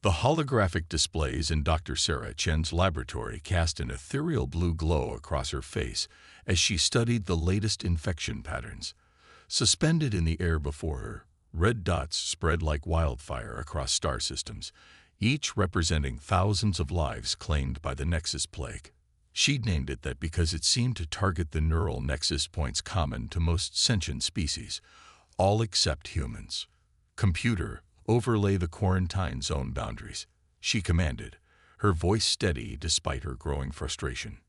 The holographic displays in Dr. Sarah Chen's laboratory cast an ethereal blue glow across her face as she studied the latest infection patterns. Suspended in the air before her, red dots spread like wildfire across star systems, each representing thousands of lives claimed by the Nexus Plague. She'd named it that because it seemed to target the neural nexus points common to most sentient species, all except humans. "Computer, overlay the quarantine zone boundaries," she commanded, her voice steady despite her growing frustration.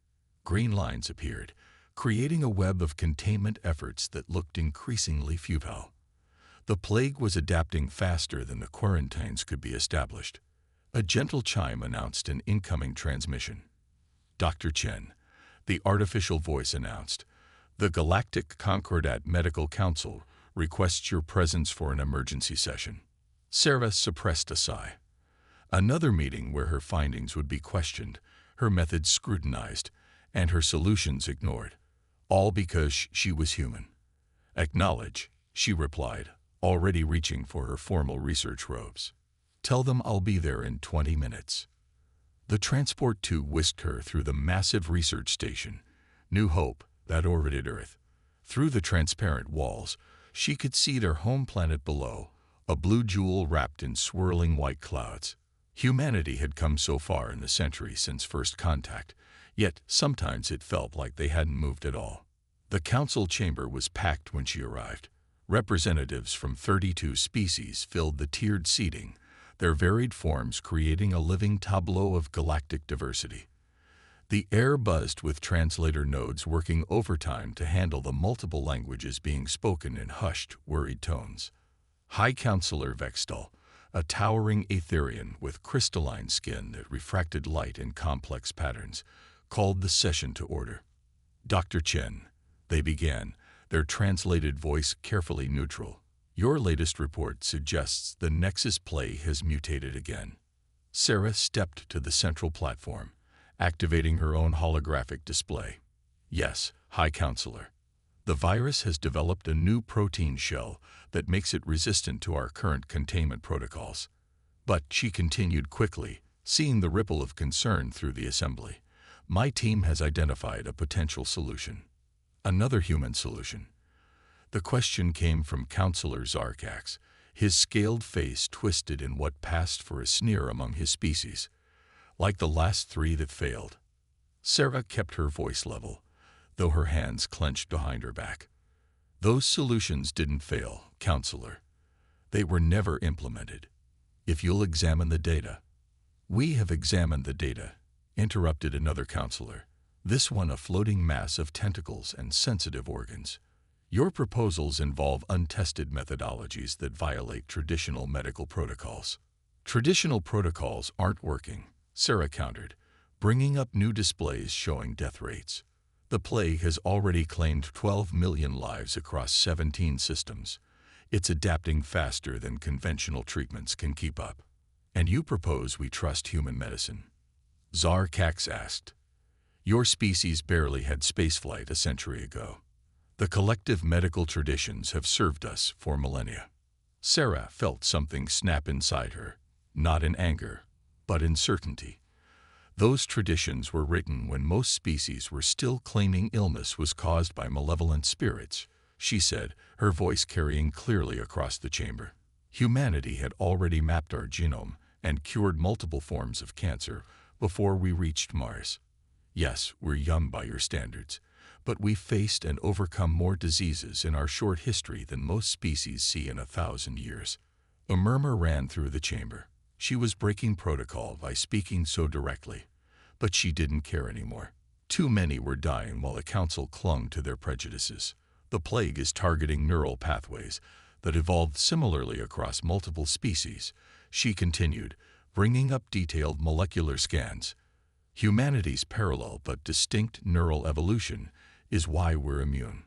Green lines appeared, creating a web of containment efforts that looked increasingly futile. The plague was adapting faster than the quarantines could be established. A gentle chime announced an incoming transmission. "Dr. Chen," the artificial voice announced, "the Galactic Concordat Medical Council requests your presence for an emergency session." Sarah suppressed a sigh. Another meeting where her findings would be questioned, her methods scrutinized, and her solutions ignored, all because she was human. "Acknowledge," she replied, already reaching for her formal research robes. "Tell them I'll be there in 20 minutes. The transport tube whisked her through the massive research station, New Hope, that orbited Earth. Through the transparent walls, she could see their home planet below, a blue jewel wrapped in swirling white clouds. Humanity had come so far in the century since first contact, yet sometimes it felt like they hadn't moved at all. The council chamber was packed when she arrived. Representatives from 32 species filled the tiered seating, their varied forms creating a living tableau of galactic diversity. The air buzzed with translator nodes working overtime to handle the multiple languages being spoken in hushed, worried tones. High Counselor Vextal, a towering Aetherian with crystalline skin that refracted light in complex patterns, called the session to order. "Dr. Chen," they began, their translated voice carefully neutral, "your latest report suggests the Nexus Plague has mutated again." Sarah stepped to the central platform, activating her own holographic display. "Yes, High Counselor. The virus has developed a new protein shell that makes it resistant to our current containment protocols." But she continued quickly, seeing the ripple of concern through the assembly. "My team has identified a potential solution." Another human solution. The question came from Counselor Zarkax, his scaled face twisted in what passed for a sneer among his species. "Like the last three that failed." Sarah kept her voice level, though her hands clenched behind her back. "Those solutions didn't fail, Counselor. They were never implemented. If you'll examine the data." "We have examined the data," interrupted another counselor, this one a floating mass of tentacles and sensitive organs. "Your proposals involve untested methodologies that violate traditional medical protocols." "Traditional protocols aren't working," Sarah countered, bringing up new displays showing death rates. "The plague has already claimed 12 million lives across 17 systems. It's adapting faster than conventional treatments can keep up." "And you propose we trust human medicine?" Zarkax asked. "Your species barely had spaceflight a century ago. The collective medical traditions have served us for millennia." Sarah felt something snap inside her, not in anger, but in certainty. Those traditions were written when most species were still claiming illness was caused by malevolent spirits, she said, her voice carrying clearly across the chamber. "Humanity had already mapped our genome and cured multiple forms of cancer before we reached Mars. Yes, we're young by your standards, but we've faced and overcome more diseases in our short history than most species see in 1,000 years." A murmur ran through the chamber. She was breaking protocol by speaking so directly, but she didn't care anymore. Too many were dying while the council clung to their prejudices. "The plague is targeting neural pathways that evolved similarly across multiple species," she continued, bringing up detailed molecular scans. "Humanity's parallel but distinct neural evolution is why we're immune.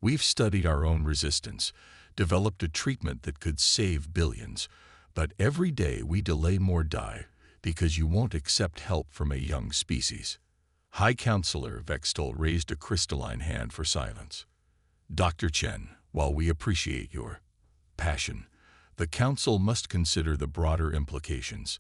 We've studied our own resistance, developed a treatment that could save billions, but every day we delay more die because you won't accept help from a young species." High Counselor Vextal raised a crystalline hand for silence. "Dr. Chen, while we appreciate your passion, the Council must consider the broader implications.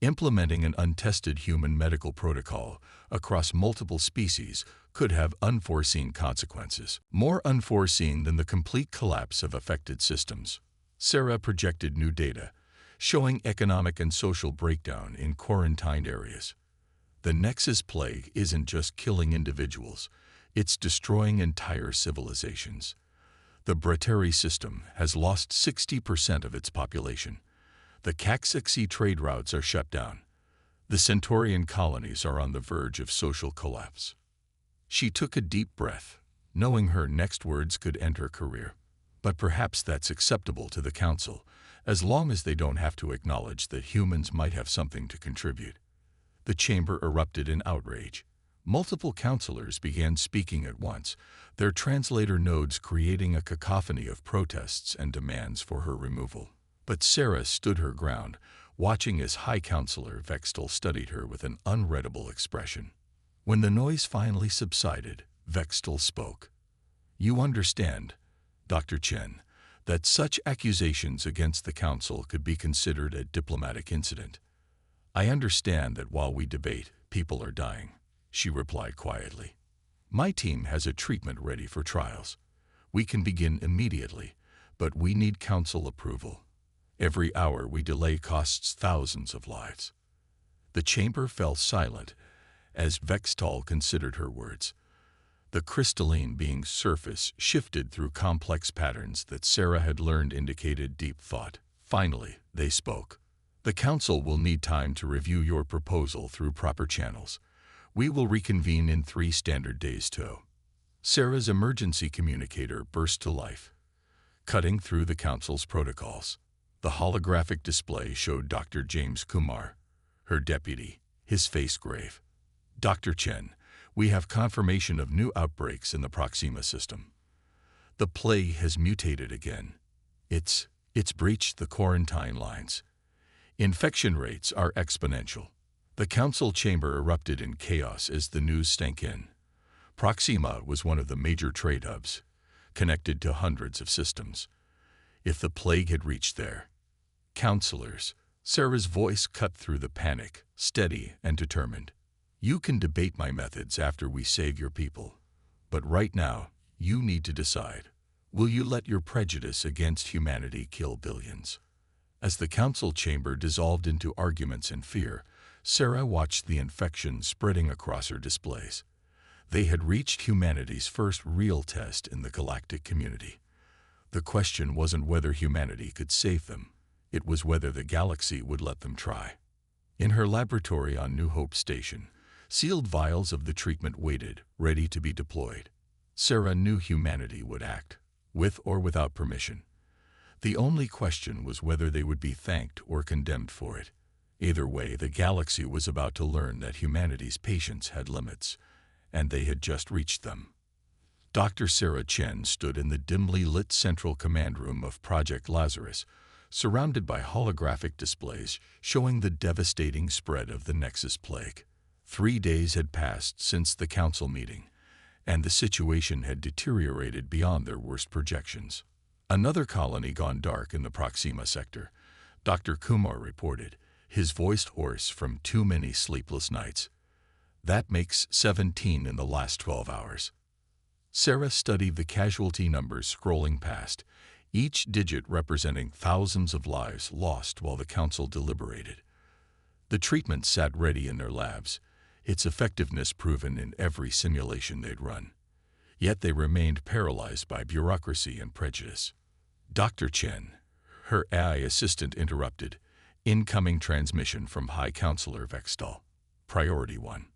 Implementing an untested human medical protocol across multiple species could have unforeseen consequences, more unforeseen than the complete collapse of affected systems. Sarah projected new data, showing economic and social breakdown in quarantined areas. The Nexus plague isn't just killing individuals, it's destroying entire civilizations. The Breteri system has lost 60% of its population. The Caxixi trade routes are shut down. The Centaurian colonies are on the verge of social collapse. She took a deep breath, knowing her next words could end her career. But perhaps that's acceptable to the Council, as long as they don't have to acknowledge that humans might have something to contribute. The chamber erupted in outrage. Multiple counselors began speaking at once, their translator nodes creating a cacophony of protests and demands for her removal. But Sarah stood her ground, watching as High Counselor Vextal studied her with an unreadable expression. When the noise finally subsided, Vextal spoke. "You understand, Dr. Chen, that such accusations against the Council could be considered a diplomatic incident. I understand that while we debate, people are dying," she replied quietly. "My team has a treatment ready for trials. We can begin immediately, but we need Council approval. Every hour we delay costs thousands of lives." The chamber fell silent as Vextal considered her words. The crystalline being's surface shifted through complex patterns that Sarah had learned indicated deep thought. Finally, they spoke. "The Council will need time to review your proposal through proper channels. We will reconvene in 3 standard days too." Sarah's emergency communicator burst to life, cutting through the Council's protocols. The holographic display showed Dr. James Kumar, her deputy, his face grave. "Dr. Chen, we have confirmation of new outbreaks in the Proxima system. The plague has mutated again. It's breached the quarantine lines. Infection rates are exponential." The Council chamber erupted in chaos as the news sank in. Proxima was one of the major trade hubs, connected to hundreds of systems. If the plague had reached there, "Counselors," Sarah's voice cut through the panic, steady and determined. "You can debate my methods after we save your people. But right now, you need to decide. Will you let your prejudice against humanity kill billions?" As the Council chamber dissolved into arguments and fear, Sarah watched the infection spreading across her displays. They had reached humanity's first real test in the galactic community. The question wasn't whether humanity could save them. It was whether the galaxy would let them try. In her laboratory on New Hope Station, sealed vials of the treatment waited, ready to be deployed. Sarah knew humanity would act, with or without permission. The only question was whether they would be thanked or condemned for it. Either way, the galaxy was about to learn that humanity's patience had limits, and they had just reached them. Dr. Sarah Chen stood in the dimly lit central command room of Project Lazarus, surrounded by holographic displays showing the devastating spread of the Nexus plague. 3 days had passed since the Council meeting, and the situation had deteriorated beyond their worst projections. "Another colony gone dark in the Proxima sector," Dr. Kumar reported, his voice hoarse from too many sleepless nights. "That makes 17 in the last 12 hours. Sarah studied the casualty numbers scrolling past, each digit representing thousands of lives lost while the Council deliberated. The treatment sat ready in their labs, its effectiveness proven in every simulation they'd run. Yet they remained paralyzed by bureaucracy and prejudice. "Dr. Chen," her AI assistant interrupted, "incoming transmission from High Counselor Vextal. Priority 1.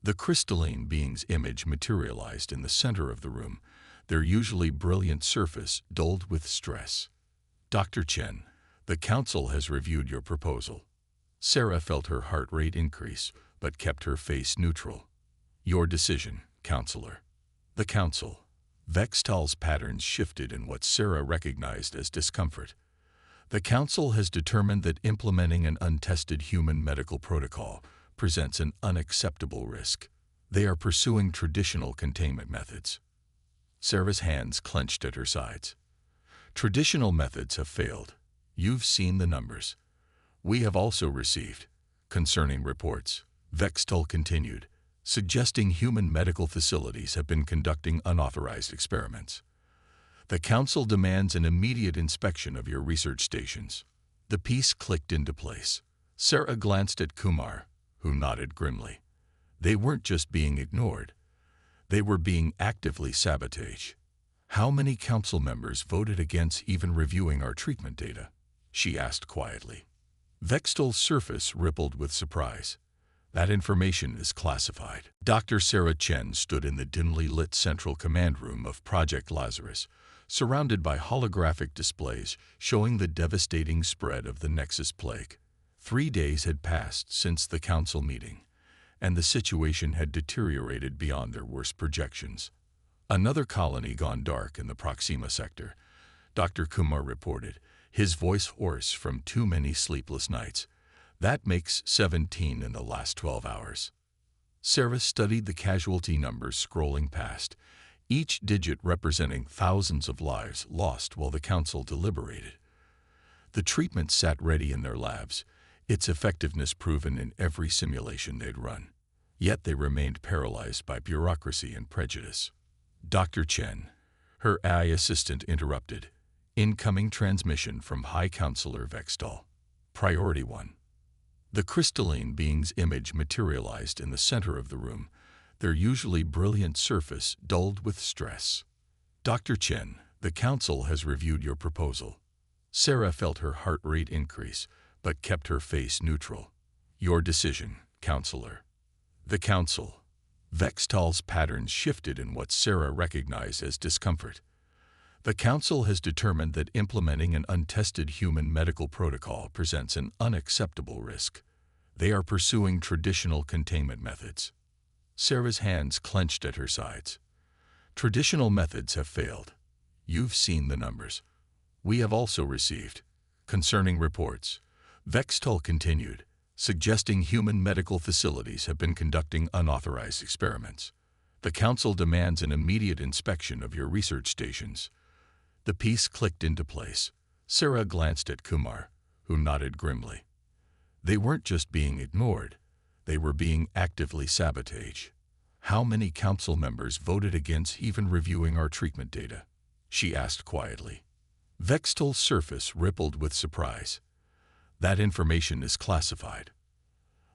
The crystalline being's image materialized in the center of the room, their usually brilliant surface dulled with stress. "Dr. Chen, the Council has reviewed your proposal." Sarah felt her heart rate increase, but kept her face neutral. "Your decision, Counselor." The Council. Vextal's patterns shifted in what Sarah recognized as discomfort. "The Council has determined that implementing an untested human medical protocol presents an unacceptable risk. They are pursuing traditional containment methods." Sarah's hands clenched at her sides. "Traditional methods have failed. You've seen the numbers. We have also received Concerning reports, Vextol continued, suggesting human medical facilities have been conducting unauthorized experiments. The Council demands an immediate inspection of your research stations. The piece clicked into place. Sarah glanced at Kumar, who nodded grimly. They weren't just being ignored. They were being actively sabotaged. How many council members voted against even reviewing our treatment data? She asked quietly. Vextol's surface rippled with surprise. That information is classified. Dr. Sarah Chen stood in the dimly lit central command room of Project Lazarus, surrounded by holographic displays showing the devastating spread of the Nexus plague. 3 days had passed since the council meeting, and the situation had deteriorated beyond their worst projections. Another colony gone dark in the Proxima sector, Dr. Kumar reported, his voice hoarse from too many sleepless nights. That makes 17 in the last 12 hours. Sarah studied the casualty numbers scrolling past, each digit representing thousands of lives lost while the council deliberated. The treatment sat ready in their labs, its effectiveness proven in every simulation they'd run. Yet they remained paralyzed by bureaucracy and prejudice. Dr. Chen, her AI assistant, interrupted. Incoming transmission from High Counselor Vextol. Priority 1. The crystalline being's image materialized in the center of the room, their usually brilliant surface dulled with stress. Dr. Chen, the council has reviewed your proposal. Sarah felt her heart rate increase, but kept her face neutral. Your decision, Counselor. The council. Vextol's patterns shifted in what Sarah recognized as discomfort. The council has determined that implementing an untested human medical protocol presents an unacceptable risk. They are pursuing traditional containment methods. Sarah's hands clenched at her sides. Traditional methods have failed. You've seen the numbers. We have also received. Concerning reports, Vextol continued, suggesting human medical facilities have been conducting unauthorized experiments. The council demands an immediate inspection of your research stations. The piece clicked into place. Sarah glanced at Kumar, who nodded grimly. They weren't just being ignored. They were being actively sabotaged. How many council members voted against even reviewing our treatment data? She asked quietly. Vextol's surface rippled with surprise. That information is classified.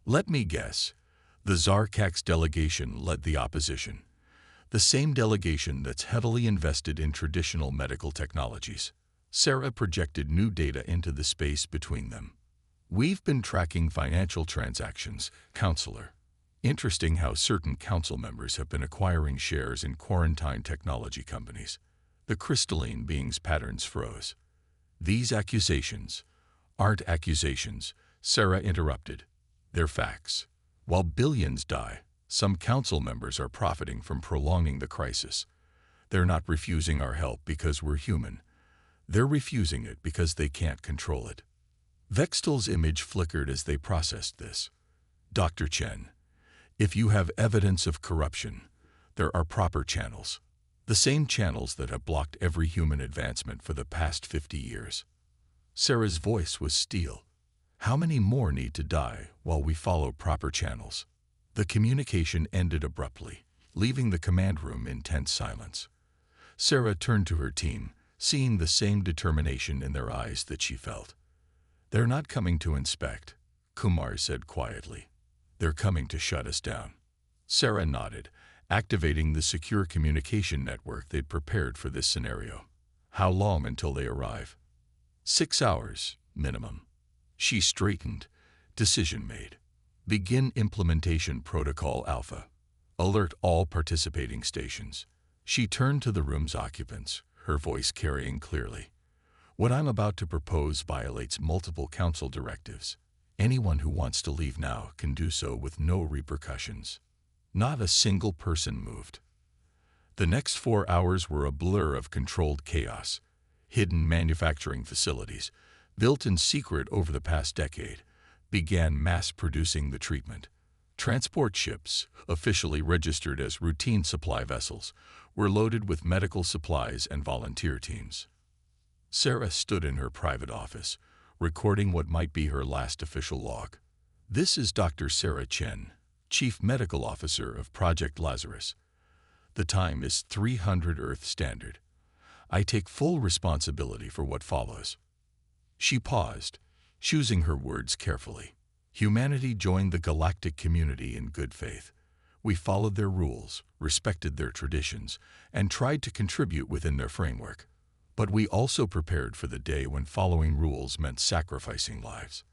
Let me guess. The Zarkax delegation led the opposition. The same delegation that's heavily invested in traditional medical technologies. Sarah projected new data into the space between them. We've been tracking financial transactions, Counselor. Interesting how certain council members have been acquiring shares in quarantine technology companies. The crystalline being's patterns froze. These accusations aren't accusations, Sarah interrupted. They're facts. While billions die, some council members are profiting from prolonging the crisis. They're not refusing our help because we're human. They're refusing it because they can't control it. Vextol's image flickered as they processed this. Dr. Chen, if you have evidence of corruption, there are proper channels. The same channels that have blocked every human advancement for the past 50 years. Sarah's voice was steel. How many more need to die while we follow proper channels? The communication ended abruptly, leaving the command room in tense silence. Sarah turned to her team, seeing the same determination in their eyes that she felt. They're not coming to inspect, Kumar said quietly. They're coming to shut us down. Sarah nodded, activating the secure communication network they'd prepared for this scenario. How long until they arrive? 6 hours, minimum. She straightened. Decision made. Begin implementation protocol alpha. Alert all participating stations. She turned to the room's occupants, her voice carrying clearly. What I'm about to propose violates multiple council directives. Anyone who wants to leave now can do so with no repercussions. Not a single person moved. The next 4 hours were a blur of controlled chaos. Hidden manufacturing facilities, built in secret over the past decade, began mass-producing the treatment. Transport ships, officially registered as routine supply vessels, were loaded with medical supplies and volunteer teams. Sarah stood in her private office, recording what might be her last official log. This is Dr. Sarah Chen, Chief Medical Officer of Project Lazarus. The time is 300 Earth Standard. I take full responsibility for what follows." She paused, choosing her words carefully. Humanity joined the galactic community in good faith. We followed their rules, respected their traditions, and tried to contribute within their framework. But we also prepared for the day when following rules meant sacrificing lives.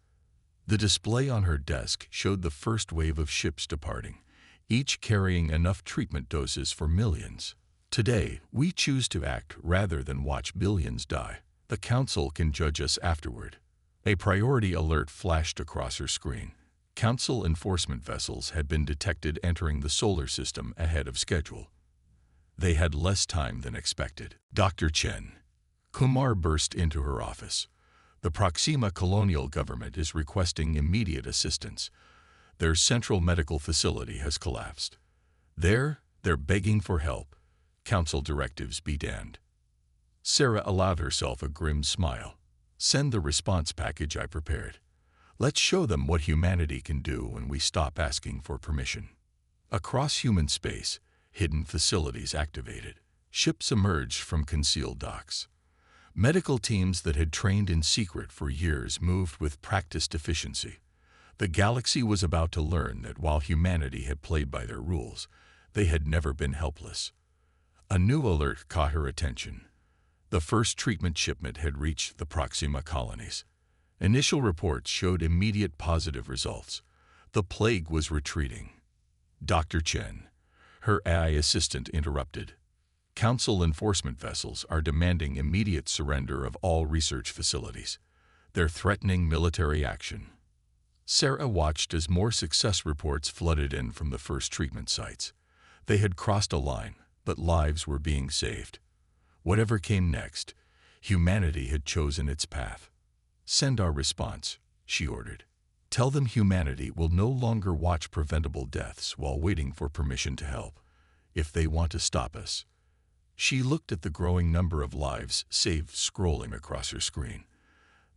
The display on her desk showed the first wave of ships departing, each carrying enough treatment doses for millions. Today, we choose to act rather than watch billions die. The Council can judge us afterward. A priority alert flashed across her screen. Council enforcement vessels had been detected entering the solar system ahead of schedule. They had less time than expected. Dr. Chen. Kumar burst into her office. The Proxima colonial government is requesting immediate assistance. Their central medical facility has collapsed. They're begging for help. Council directives be damned. Sarah allowed herself a grim smile. Send the response package I prepared. Let's show them what humanity can do when we stop asking for permission. Across human space, hidden facilities activated. Ships emerged from concealed docks. Medical teams that had trained in secret for years moved with practiced efficiency. The galaxy was about to learn that while humanity had played by their rules, they had never been helpless. A new alert caught her attention. The first treatment shipment had reached the Proxima colonies. Initial reports showed immediate positive results. The plague was retreating. Dr. Chen, her AI assistant, interrupted. Council enforcement vessels are demanding immediate surrender of all research facilities. They're threatening military action. Sarah watched as more success reports flooded in from the first treatment sites. They had crossed a line, but lives were being saved. Whatever came next, humanity had chosen its path. Send our response, she ordered. Tell them humanity will no longer watch preventable deaths while waiting for permission to help, if they want to stop us. She looked at the growing number of lives saved scrolling across her screen.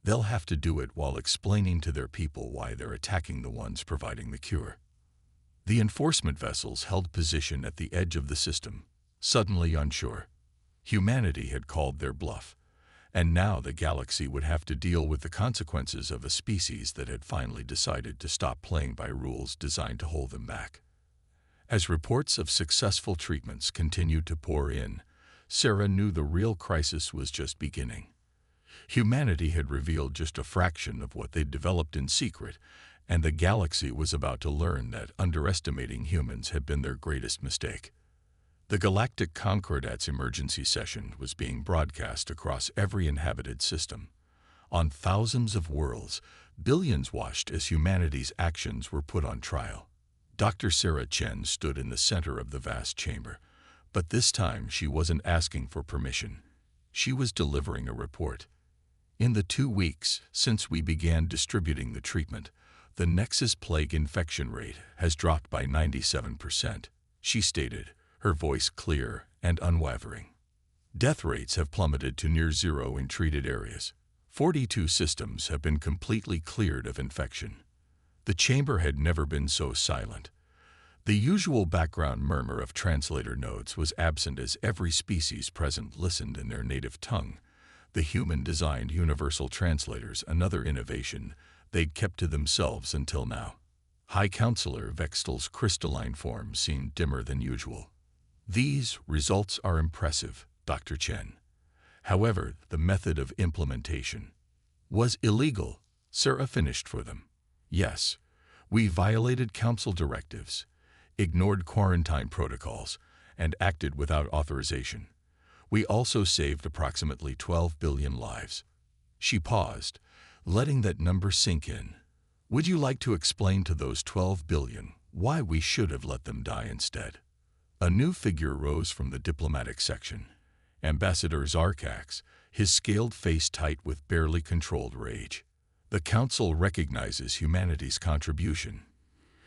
They'll have to do it while explaining to their people why they're attacking the ones providing the cure. The enforcement vessels held position at the edge of the system, suddenly unsure. Humanity had called their bluff, and now the galaxy would have to deal with the consequences of a species that had finally decided to stop playing by rules designed to hold them back. As reports of successful treatments continued to pour in, Sarah knew the real crisis was just beginning. Humanity had revealed just a fraction of what they'd developed in secret, and the galaxy was about to learn that underestimating humans had been their greatest mistake. The Galactic Concordat's emergency session was being broadcast across every inhabited system. On thousands of worlds, billions watched as humanity's actions were put on trial. Dr. Sarah Chen stood in the center of the vast chamber, but this time she wasn't asking for permission. She was delivering a report. In the 2 weeks since we began distributing the treatment, the Nexus plague infection rate has dropped by 97%, she stated, her voice clear and unwavering. Death rates have plummeted to near zero in treated areas. 42 systems have been completely cleared of infection. The chamber had never been so silent. The usual background murmur of translator nodes was absent as every species present listened in their native tongue. The human-designed universal translators, another innovation they'd kept to themselves until now. High Counselor Vextel's crystalline form seemed dimmer than usual. These results are impressive, Dr. Chen. However, the method of implementation was illegal. Sarah finished for them. Yes, we violated council directives, ignored quarantine protocols, and acted without authorization. We also saved approximately 12 billion lives. She paused, letting that number sink in. Would you like to explain to those 12 billion why we should have let them die instead? A new figure rose from the diplomatic section. Ambassador Zarkax, his scaled face tight with barely controlled rage. The Council recognizes humanity's contribution,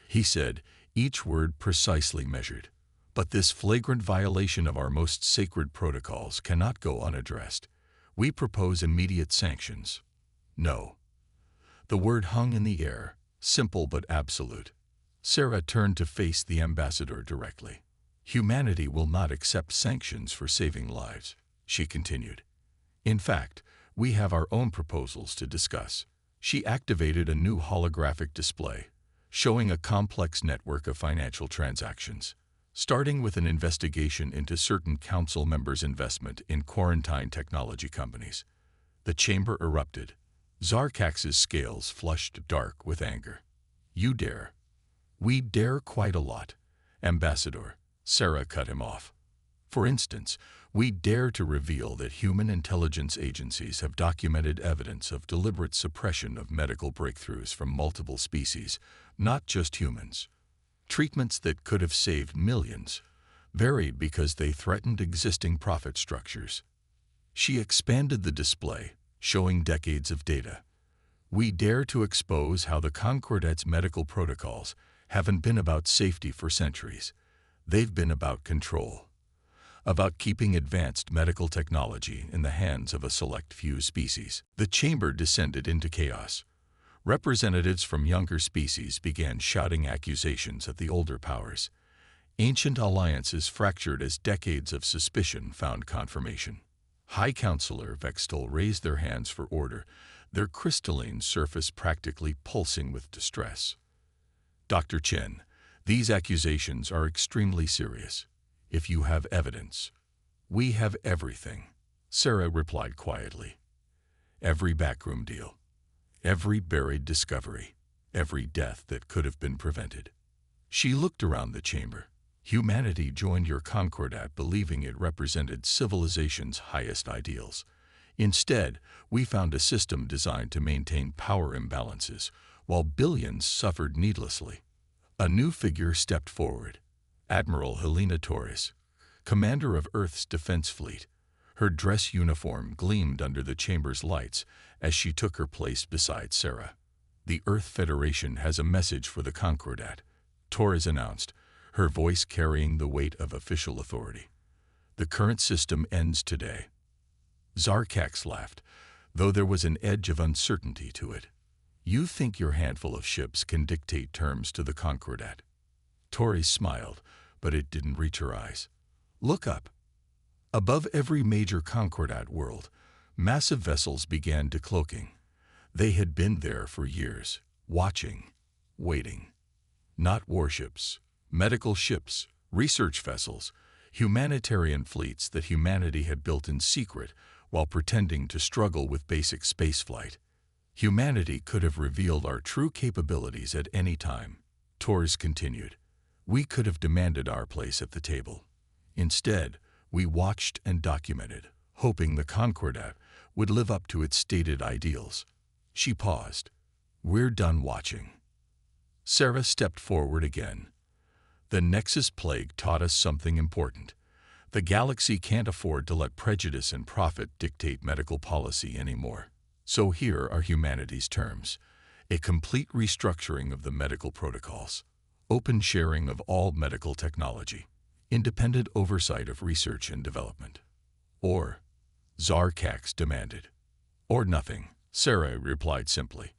he said, each word precisely measured. But this flagrant violation of our most sacred protocols cannot go unaddressed. We propose immediate sanctions. No. The word hung in the air, simple but absolute. Sarah turned to face the ambassador directly. Humanity will not accept sanctions for saving lives, she continued. In fact, we have our own proposals to discuss. She activated a new holographic display, showing a complex network of financial transactions, starting with an investigation into certain council members' investment in quarantine technology companies. The chamber erupted. Zarkax's scales flushed dark with anger. You dare. We dare quite a lot, Ambassador, Sarah cut him off. For instance, we dare to reveal that human intelligence agencies have documented evidence of deliberate suppression of medical breakthroughs from multiple species, not just humans. Treatments that could have saved millions, varied because they threatened existing profit structures. She expanded the display, showing decades of data. We dare to expose how the Concordats' medical protocols haven't been about safety for centuries. They've been about control. About keeping advanced medical technology in the hands of a select few species. The chamber descended into chaos. Representatives from younger species began shouting accusations at the older powers. Ancient alliances fractured as decades of suspicion found confirmation. High Counselor Vextol raised their hands for order, their crystalline surface practically pulsing with distress. Dr. Chen, these accusations are extremely serious. If you have evidence, we have everything, Sarah replied quietly. Every backroom deal, every buried discovery, every death that could have been prevented. She looked around the chamber. Humanity joined your Concordat believing it represented civilization's highest ideals. Instead, we found a system designed to maintain power imbalances, while billions suffered needlessly. A new figure stepped forward. Admiral Helena Torres, commander of Earth's defense fleet. Her dress uniform gleamed under the chamber's lights as she took her place beside Sarah. The Earth Federation has a message for the Concordat, Torres announced, her voice carrying the weight of official authority. The current system ends today. Zarkax laughed, though there was an edge of uncertainty to it. You think your handful of ships can dictate terms to the Concordat? Torres smiled, but it didn't reach her eyes. Look up. Above every major Concordat world, massive vessels began decloaking. They had been there for years, watching, waiting. Not warships, medical ships, research vessels, humanitarian fleets that humanity had built in secret while pretending to struggle with basic spaceflight. Humanity could have revealed our true capabilities at any time, Torres continued. We could have demanded our place at the table. Instead, we watched and documented, hoping the Concordat would live up to its stated ideals. She paused. We're done watching. Sarah stepped forward again. The Nexus Plague taught us something important. The galaxy can't afford to let prejudice and profit dictate medical policy anymore. So here are humanity's terms. A complete restructuring of the medical protocols. Open sharing of all medical technology. Independent oversight of research and development. Or, Zarkax demanded. Or nothing, Sarah replied simply.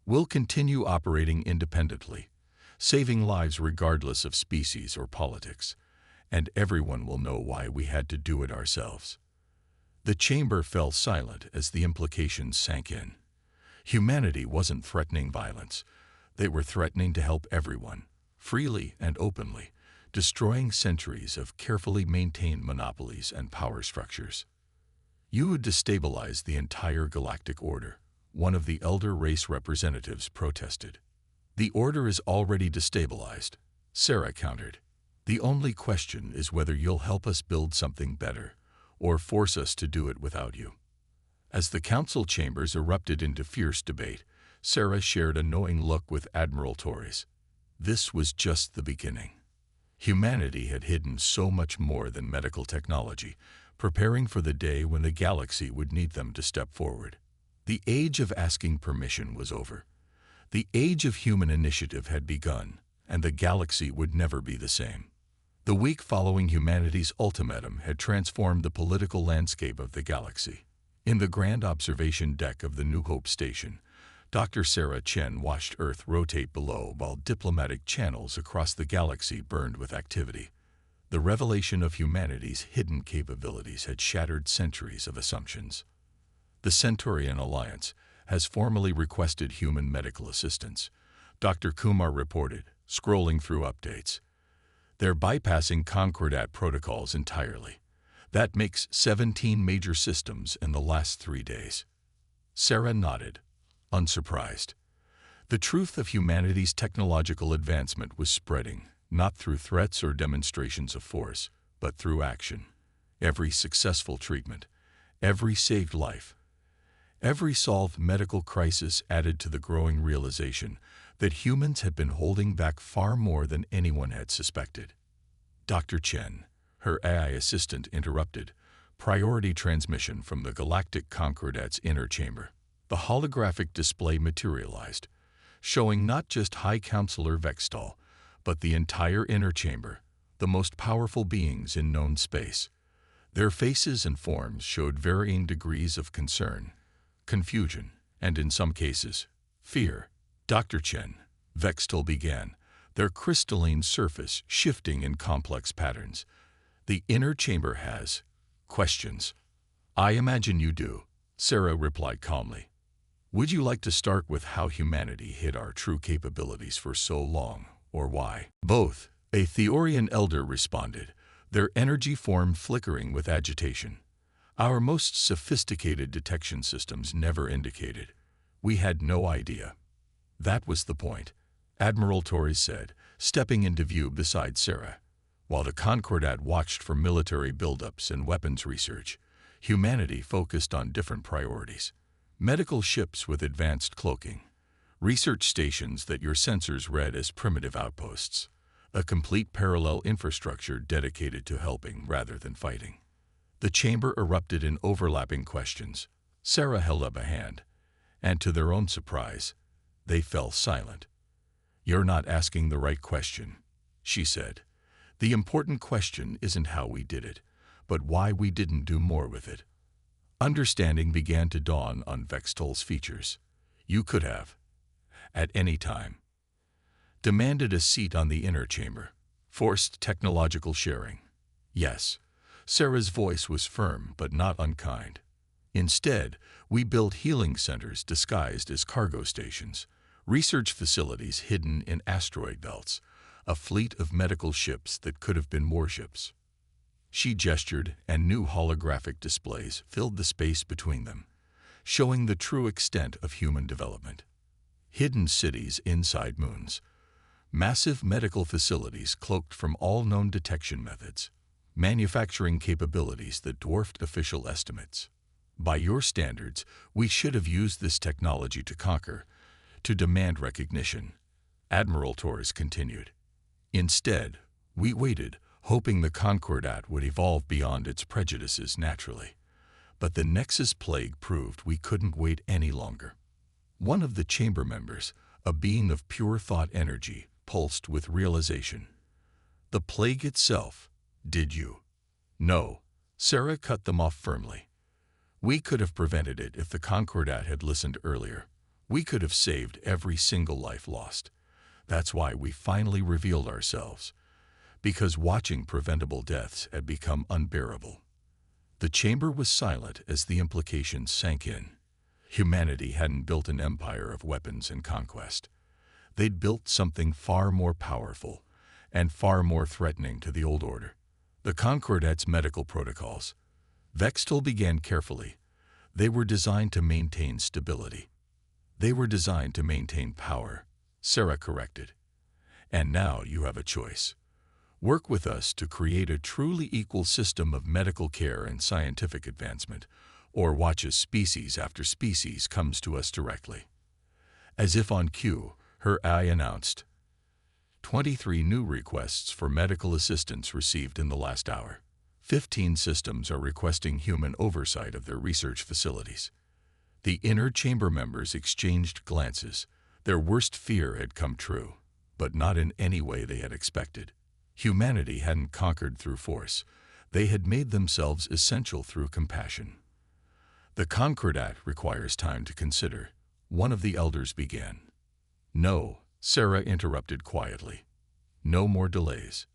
We'll continue operating independently, saving lives regardless of species or politics, and everyone will know why we had to do it ourselves. The chamber fell silent as the implications sank in. Humanity wasn't threatening violence. They were threatening to help everyone, freely and openly, destroying centuries of carefully maintained monopolies and power structures. You would destabilize the entire galactic order, one of the elder race representatives protested. The order is already destabilized, Sarah countered. The only question is whether you'll help us build something better, or force us to do it without you. As the council chambers erupted into fierce debate, Sarah shared a knowing look with Admiral Torres. This was just the beginning. Humanity had hidden so much more than medical technology, preparing for the day when the galaxy would need them to step forward. The age of asking permission was over. The age of human initiative had begun, and the galaxy would never be the same. The week following humanity's ultimatum had transformed the political landscape of the galaxy. In the grand observation deck of the New Hope station, Dr. Sarah Chen watched Earth rotate below while diplomatic channels across the galaxy burned with activity. The revelation of humanity's hidden capabilities had shattered centuries of assumptions. The Centaurian Alliance has formally requested human medical assistance, Dr. Kumar reported, scrolling through updates. They're bypassing Concordat protocols entirely. That makes 17 major systems in the last 3 days. Sarah nodded, unsurprised. The truth of humanity's technological advancement was spreading, not through threats or demonstrations of force, but through action. Every successful treatment, every saved life, every solved medical crisis added to the growing realization that humans had been holding back far more than anyone had suspected. Dr. Chen, her AI assistant, interrupted. Priority transmission from the Galactic Concordat's inner chamber. The holographic display materialized, showing not just High Counselor Vextal, but the entire inner chamber, the most powerful beings in known space. Their faces and forms showed varying degrees of concern, confusion, and in some cases, fear. Dr. Chen, Vextal began, their crystalline surface shifting in complex patterns. The inner chamber has questions. I imagine you do, Sarah replied calmly. Would you like to start with how humanity hid our true capabilities for so long, or why? Both, a Theorian elder responded, their energy form flickering with agitation. Our most sophisticated detection systems never indicated. We had no idea. That was the point, Admiral Torres said, stepping into view beside Sarah. While the Concordat watched for military buildups and weapons research, humanity focused on different priorities. Medical ships with advanced cloaking, research stations that your sensors read as primitive outposts, a complete parallel infrastructure dedicated to helping rather than fighting. The chamber erupted in overlapping questions. Sarah held up a hand, and to their own surprise, they fell silent. You're not asking the right question, she said. The important question isn't how we did it, but why we didn't do more with it. Understanding began to dawn on Vextal's features. You could have, at any time, demanded a seat on the inner chamber, forced technological sharing. Yes, Sarah's voice was firm but not unkind. Instead, we built healing centers disguised as cargo stations, research facilities hidden in asteroid belts, a fleet of medical ships that could have been warships. She gestured, and new holographic displays filled the space between them, showing the true extent of human development. Hidden cities inside moons, massive medical facilities cloaked from all known detection methods, manufacturing capabilities that dwarfed official estimates. By your standards, we should have used this technology to conquer, to demand recognition, Admiral Torres continued. Instead, we waited, hoping the Concordat would evolve beyond its prejudices naturally. But the Nexus plague proved we couldn't wait any longer. One of the chamber members, a being of pure thought energy, pulsed with realization. The plague itself, did you? No, Sarah cut them off firmly. We could have prevented it if the Concordat had listened earlier. We could have saved every single life lost. That's why we finally revealed ourselves, because watching preventable deaths had become unbearable. The chamber was silent as the implications sank in. Humanity hadn't built an empire of weapons and conquest. They'd built something far more powerful and far more threatening to the old order. The Concordat's medical protocols. Vextal began carefully. They were designed to maintain stability. They were designed to maintain power, Sarah corrected. And now you have a choice. Work with us to create a truly equal system of medical care and scientific advancement, or watch as species after species comes to us directly. As if on cue, her eye announced, 23 new requests for medical assistance received in the last hour. 15 systems are requesting human oversight of their research facilities. The inner chamber members exchanged glances. Their worst fear had come true, but not in any way they had expected. Humanity hadn't conquered through force. They had made themselves essential through compassion. The Concordat requires time to consider. one of the elders began. "No," Sarah interrupted quietly. "No more delays.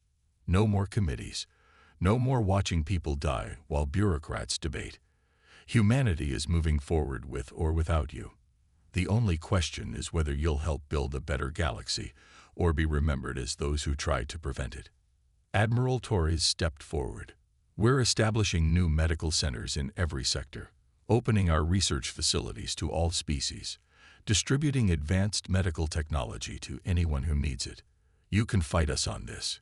No more committees. No more watching people die while bureaucrats debate. Humanity is moving forward with or without you. The only question is whether you'll help build a better galaxy or be remembered as those who tried to prevent it." Admiral Torres stepped forward. "We're establishing new medical centers in every sector, opening our research facilities to all species, distributing advanced medical technology to anyone who needs it. You can fight us on this."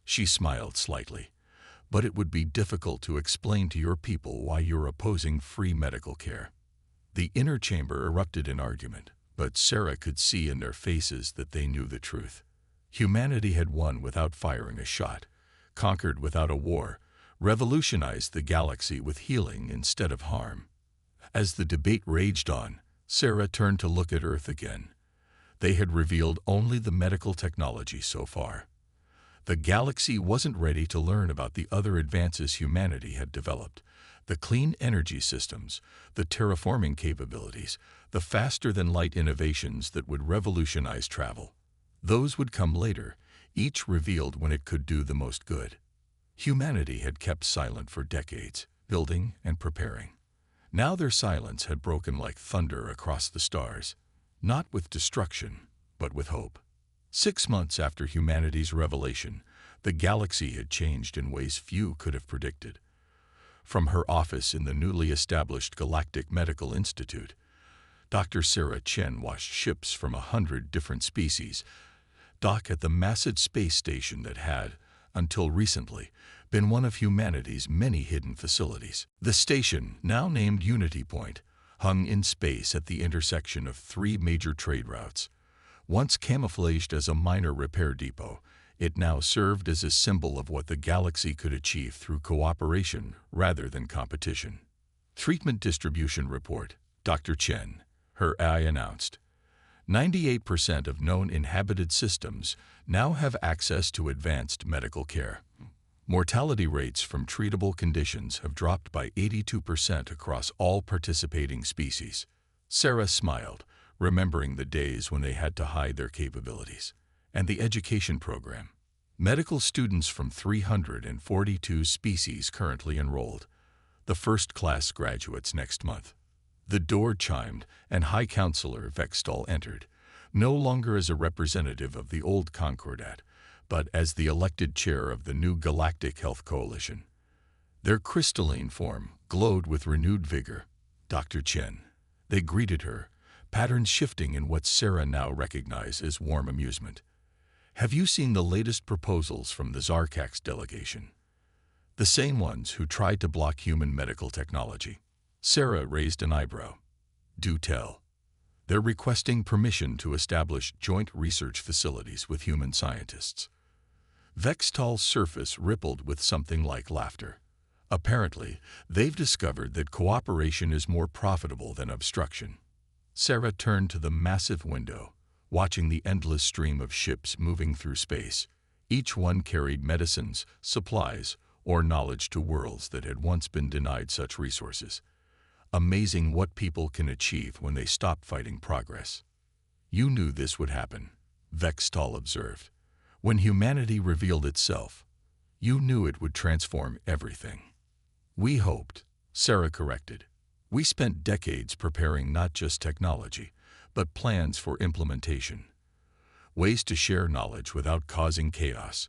She smiled slightly. "But it would be difficult to explain to your people why you're opposing free medical care." The inner chamber erupted in argument, but Sarah could see in their faces that they knew the truth. Humanity had won without firing a shot, conquered without a war, revolutionized the galaxy with healing instead of harm. As the debate raged on, Sarah turned to look at Earth again. They had revealed only the medical technology so far. The galaxy wasn't ready to learn about the other advances humanity had developed: the clean energy systems, the terraforming capabilities, the faster-than-light innovations that would revolutionize travel. Those would come later, each revealed when it could do the most good. Humanity had kept silent for decades, building and preparing. Now their silence had broken like thunder across the stars, not with destruction, but with hope. 6 months after humanity's revelation, the galaxy had changed in ways few could have predicted. From her office in the newly established Galactic Medical Institute, Dr. Sarah Chen watched ships from 100 different species dock at the massive space station that had, until recently, been one of humanity's many hidden facilities. The station, now named Unity Point, hung in space at the intersection of 3 major trade routes. Once camouflaged as a minor repair depot, it now served as a symbol of what the galaxy could achieve through cooperation rather than competition. "Treatment distribution report," Dr. Chen, her eye announced. 98% of known inhabited systems now have access to advanced medical care. Mortality rates from treatable conditions have dropped by 82% across all participating species. Sarah smiled, remembering the days when they had to hide their capabilities. And the education program. Medical students from 342 species currently enrolled. The first-class graduates next month. The door chimed, and High Counselor Vextal entered, no longer as a representative of the old Concordat, but as the elected chair of the new Galactic Health Coalition. Their crystalline form glowed with renewed vigor. "Dr. Chen." They greeted her, patterns shifting in what Sarah now recognized as warm amusement. "Have you seen the latest proposals from the Zarkax delegation?" The same ones who tried to block human medical technology. Sarah raised an eyebrow. "Do tell." "They're requesting permission to establish joint research facilities with human scientists." Vextal's surface rippled with something like laughter. "Apparently, they've discovered that cooperation is more profitable than obstruction." Sarah turned to the massive window, watching the endless stream of ships moving through space. Each one carried medicines, supplies, or knowledge to worlds that had once been denied such resources. Amazing what people can achieve when they stop fighting progress. "You knew this would happen," Vextal observed. "When humanity revealed itself, you knew it would transform everything." "We hoped," Sarah corrected. "We spent decades preparing not just technology, but plans for implementation. Ways to share knowledge without causing chaos.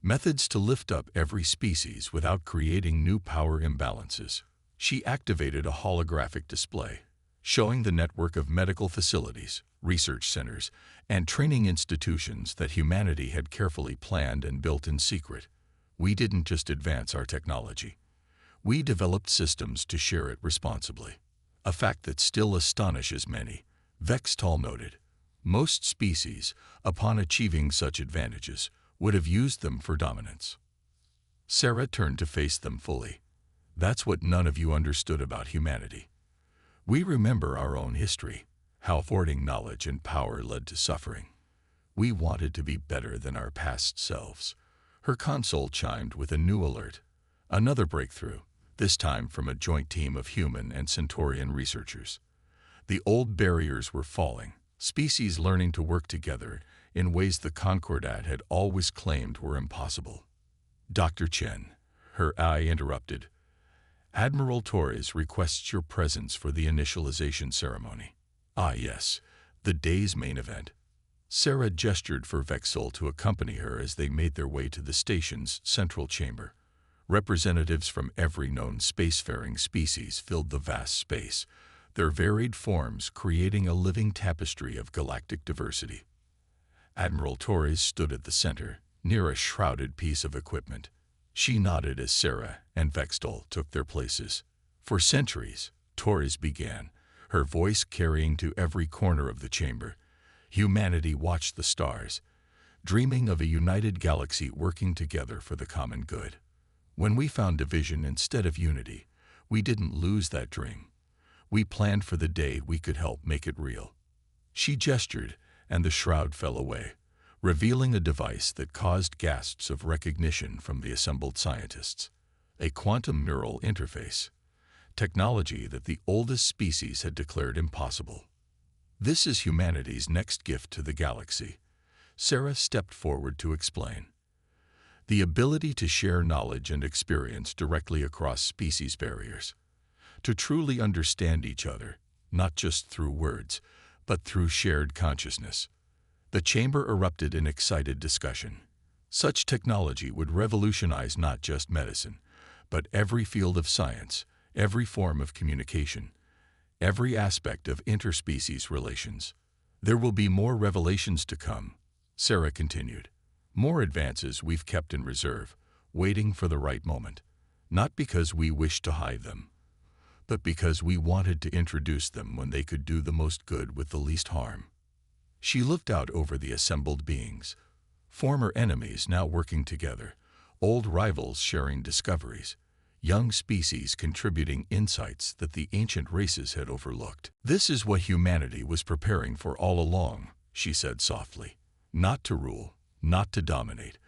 Methods to lift up every species without creating new power imbalances." She activated a holographic display, showing the network of medical facilities, research centers, and training institutions that humanity had carefully planned and built in secret. "We didn't just advance our technology. We developed systems to share it responsibly. A fact that still astonishes many," Vextal noted. "Most species, upon achieving such advantages, would have used them for dominance." Sarah turned to face them fully. "That's what none of you understood about humanity. We remember our own history, how hoarding knowledge and power led to suffering. We wanted to be better than our past selves." Her console chimed with a new alert. Another breakthrough, this time from a joint team of human and Centaurian researchers. The old barriers were falling, species learning to work together in ways the Concordat had always claimed were impossible. Dr. Chen, her eye interrupted. Admiral Torres requests your presence for the initialization ceremony. Ah yes, the day's main event. Sarah gestured for Vexel to accompany her as they made their way to the station's central chamber. Representatives from every known spacefaring species filled the vast space, their varied forms creating a living tapestry of galactic diversity. Admiral Torres stood at the center, near a shrouded piece of equipment. She nodded as Sarah and Vexel took their places. For centuries, Torres began, her voice carrying to every corner of the chamber. Humanity watched the stars, dreaming of a united galaxy working together for the common good. When we found division instead of unity, we didn't lose that dream. We planned for the day we could help make it real. She gestured, and the shroud fell away, revealing a device that caused gasps of recognition from the assembled scientists. A quantum neural interface, technology that the oldest species had declared impossible. This is humanity's next gift to the galaxy. Sarah stepped forward to explain. The ability to share knowledge and experience directly across species barriers. To truly understand each other, not just through words, but through shared consciousness. The chamber erupted in excited discussion. Such technology would revolutionize not just medicine, but every field of science, every form of communication, every aspect of interspecies relations. There will be more revelations to come, Sarah continued. More advances we've kept in reserve, waiting for the right moment. Not because we wish to hide them, but because we wanted to introduce them when they could do the most good with the least harm. She looked out over the assembled beings, former enemies now working together, old rivals sharing discoveries, young species contributing insights that the ancient races had overlooked. This is what humanity was preparing for all along, she said softly. Not to rule, not to dominate,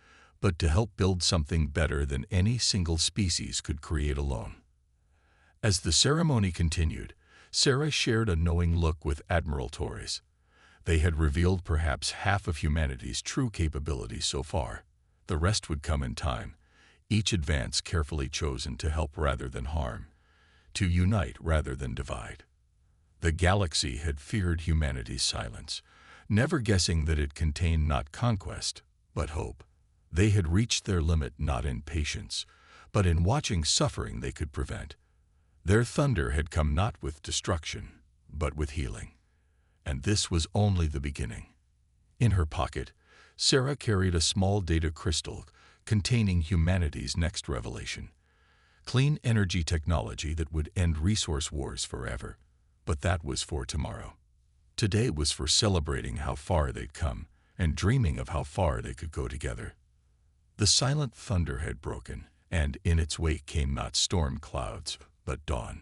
but to help build something better than any single species could create alone. As the ceremony continued, Sarah shared a knowing look with Admiral Torres. They had revealed perhaps half of humanity's true capabilities so far. The rest would come in time, each advance carefully chosen to help rather than harm, to unite rather than divide. The galaxy had feared humanity's silence, never guessing that it contained not conquest, but hope. They had reached their limit not in patience, but in watching suffering they could prevent. Their thunder had come not with destruction, but with healing. And this was only the beginning. In her pocket, Sarah carried a small data crystal containing humanity's next revelation. Clean energy technology that would end resource wars forever. But that was for tomorrow. Today was for celebrating how far they'd come and dreaming of how far they could go together. The silent thunder had broken, and in its wake came not storm clouds, but dawn.